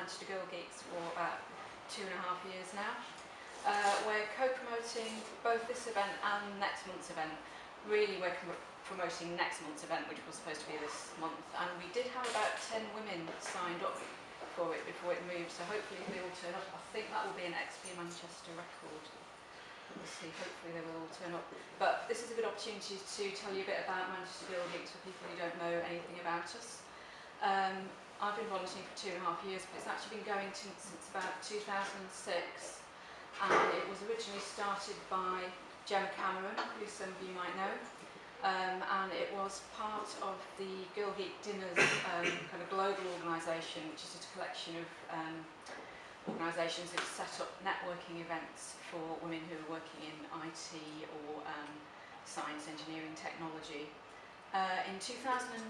Manchester Girl Geeks for about 2.5 years now. We're co-promoting both this event and next month's event. Really, we're promoting next month's event, which was supposed to be this month, and we did have about 10 women signed up for it before it moved, so hopefully they will turn up. I think that will be an XPMan Manchester record. We'll see, hopefully they will all turn up. But this is a good opportunity to tell you a bit about Manchester Girl Geeks for people who don't know anything about us. I've been volunteering for 2.5 years, but it's actually been going since about 2006, and it was originally started by Gemma Cameron, who some of you might know, and it was part of the Girl Geek Dinners kind of global organisation, which is a collection of organisations that set up networking events for women who are working in IT or science, engineering, technology. In 2009,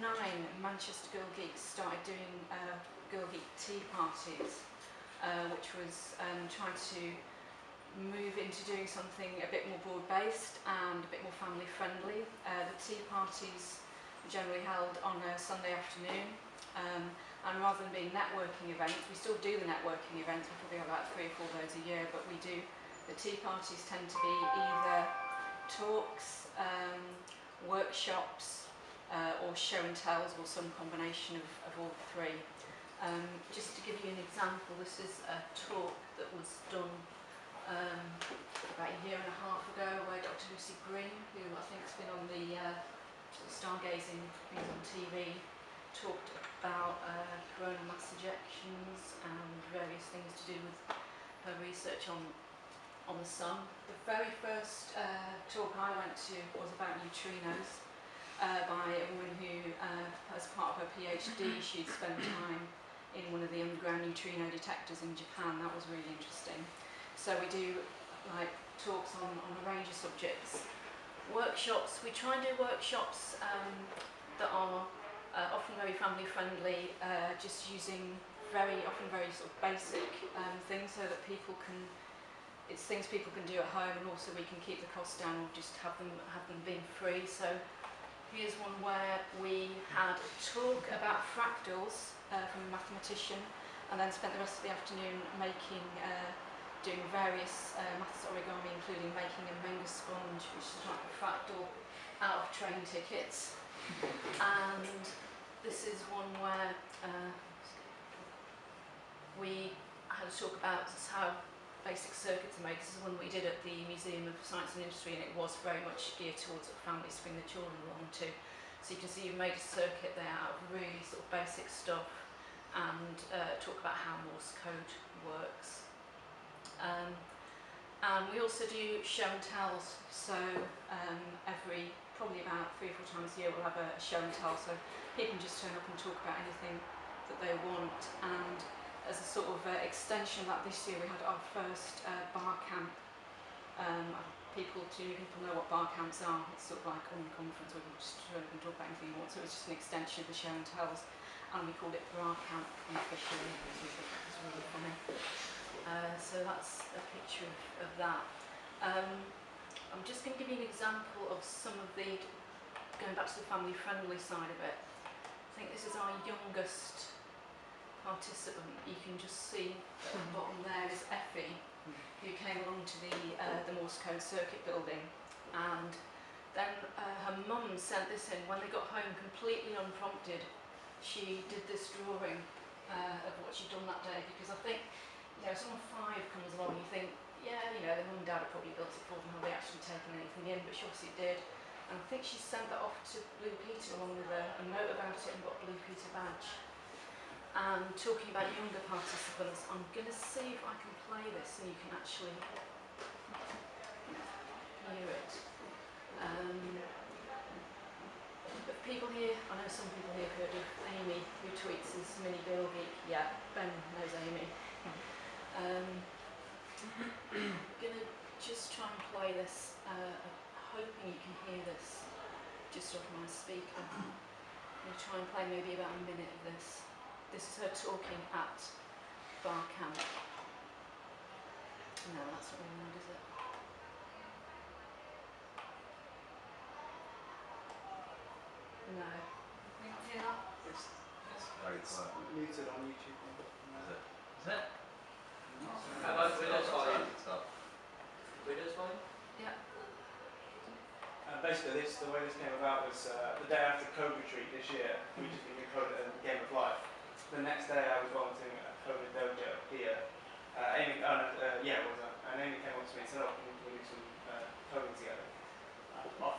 Manchester Girl Geeks started doing Girl Geek tea parties, which was trying to move into doing something a bit more broad-based and a bit more family-friendly. The tea parties were generally held on a Sunday afternoon, and rather than being networking events, we still do the networking events. We probably have about 3 or 4 of those a year, but we do. The tea parties tend to be either talks, workshops, or show and tells, or some combination of all three. Just to give you an example, this is a talk that was done about 1.5 years ago by Dr. Lucy Green, who I think has been on the stargazing things on TV, talked about coronal mass ejections and various things to do with her research on the sun. The very first talk I went to was about neutrinos by a woman who, as part of her PhD, she'd spent time in one of the underground neutrino detectors in Japan. That was really interesting. So we do like talks on a range of subjects. Workshops, we try and do workshops that are often very family friendly, just using very sort of basic things so that people can, it's things people can do at home, and also we can keep the cost down or just have them being free. So here's one where we had a talk about fractals from a mathematician, and then spent the rest of the afternoon doing various maths origami, including making a Menga sponge, which is like a fractal, out of train tickets. And this is one where we had to talk about how basic circuits are made. This is one we did at the Museum of Science and Industry, and it was very much geared towards families to bring the children along to. So you can see you've made a circuit there out of really sort of basic stuff, and talk about how Morse code works. And we also do show and tells, so probably about 3 or 4 times a year we'll have a show and tell, so people can just turn up and talk about anything that they want. And as a sort of extension of that, this year we had our first bar camp. People know what bar camps are. It's sort of like a conference where you just turn up and talk about anything you want, so it's just an extension of the show and tells, and we called it bar camp unofficially, which was really funny. So that's a picture of that. I'm just going to give you an example of some of the, going back to the family friendly side of it. I think this is our youngest participant. You can just see at the bottom there is Effie, who came along to the Morse code circuit building, and then her mum sent this in. When they got home, completely unprompted, she did this drawing of what she'd done that day, because I think, you know, someone 5 comes along and you think, yeah, you know, their mum and dad had probably built it for them, have they actually taken anything in? But she obviously did. And I think she sent that off to Blue Peter along with a note about it, and got a Blue Peter badge. And talking about younger participants, I'm going to see if I can play this and you can actually hear it. But people here, I know some people here have heard of Amy, who tweets as Mini Girl Geek. Yeah, Ben knows Amy. I'm going to just try and play this, hoping you can hear this just off my speaker. I'm going to try and play maybe about a minute of this. This is her talking at bar camp. No, that's not really loud, is it? No. Can you not hear that? It's very quiet. Muted on YouTube. Is it? Isn't it? How about Windows volume? Windows volume? Yeah. Basically, the way this came about was the day after Code Retreat this year, we just been code at Game of Life. The next day, I was volunteering at Code Dojo here. Amy, and Amy came up to me and said, "Oh, can we do some coding together?"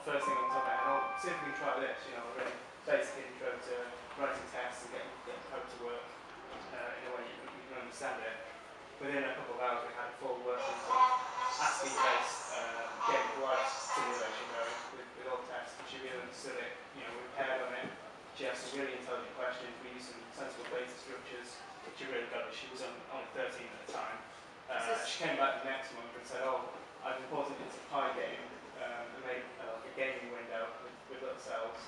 First thing on top of it, and I'll see if we can try this. You know, a really basic intro to writing tests and getting code to work in a way you can understand it. Within a couple of hours, we had a full working ASCII-based Game of Life simulation going with all tests, and she really understood it. You know, we paired on it. She asked some really intelligent questions. We used some sensible data structures. She really got it. She was only 13 at the time. She came back the next month and said, "Oh, I've imported it into Pi game and made a gaming window with little cells.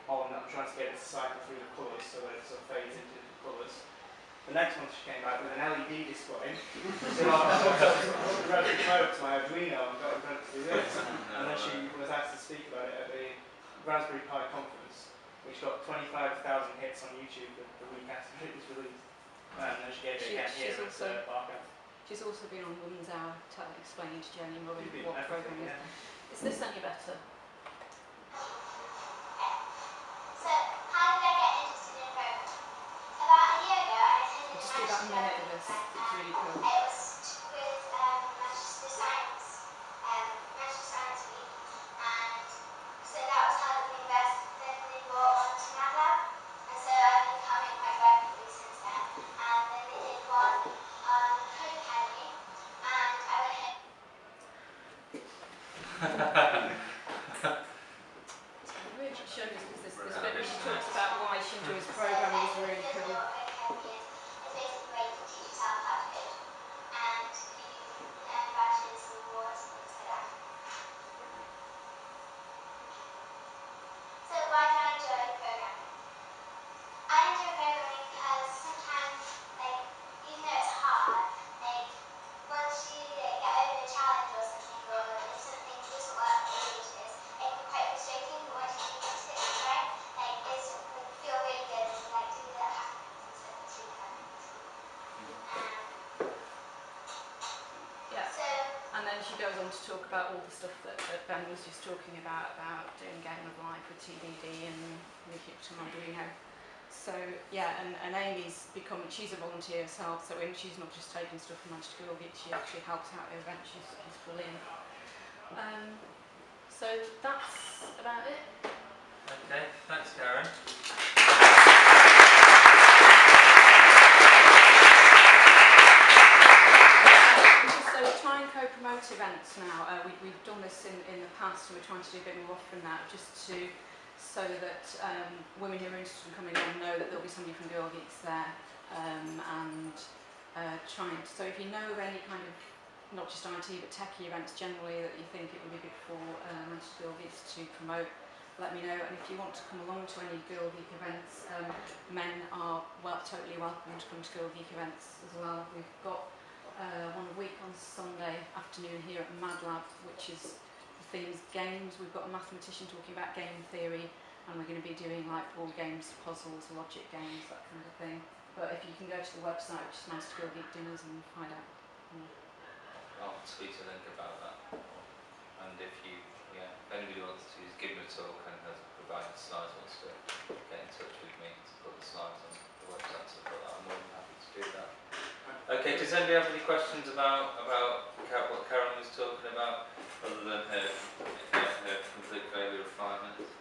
I'm trying to get it to cycle through the colours so that it sort of fades into the colours." The next month she came back with an LED display. So I wrote the code to my Arduino and got it to do this. And then she was asked to speak about it at the Raspberry Pi conference, which got 25,000 hits on YouTube the week after it was released. And then she gave it again here at Barker. She's also been on Women's Hour explaining to Jenny and Robin what everything, programming is. yeah. Is this any better? So, how did I get interested in programming? About a year ago, I attended Just do about a minute of this. It's really cool. It was with Manchester Science Week, and so that was held at the university. Then they brought on to MATLAB, and so I've been coming quite regularly since then. And then they did one on Code Academy, and I went home. Really showing us this bit where she talks about why she enjoys programming is really cool. It's basically where you can teach yourself how to code, and you earn badges and awards and things like that. So why do I enjoy programming? I enjoy programming because sometimes, even though it's hard, once you get over a challenge or something, or if something doesn't work for ages, it can be quite frustrating, but once you do get it right, it would feel really good to do the hackathons and stuff. It's really fun. Yeah. So, And then she goes on to talk about all the stuff that Ben was just talking about doing Game of Life with TDD and linking it to Arduino. So yeah, and Amy's she's a volunteer herself, so she's not just taking stuff from Manchester Girl Geeks, she actually helps out at events. She's brilliant. So that's about it. Okay, thanks Karen. So we're trying co-promote events now. We've done this in the past, and we're trying to do a bit more often now, just so that women who are interested in coming on know that there'll be somebody from Girl Geeks there, so if you know of any kind of, not just IT but techie events generally that you think it would be good for Manchester Girl Geeks to promote, let me know. And if you want to come along to any Girl Geek events, men are totally welcome to come to Girl Geek events as well. We've got one a week on Sunday afternoon here at Mad Lab, which is the theme is games. We've got a mathematician talking about game theory, and we're going to be doing board games, puzzles, logic games, that kind of thing. But if you can go to the website, which is Manchester Girl Geek Dinners, and find out more. I'll tweet a link about that. And if anybody wants to give me a talk and has provided slides, wants to get in touch with me to put the slides on the website, so I'm more than happy to do that. Okay, does anybody have any questions about what Karen was talking about, other than her complete failure of 5 minutes?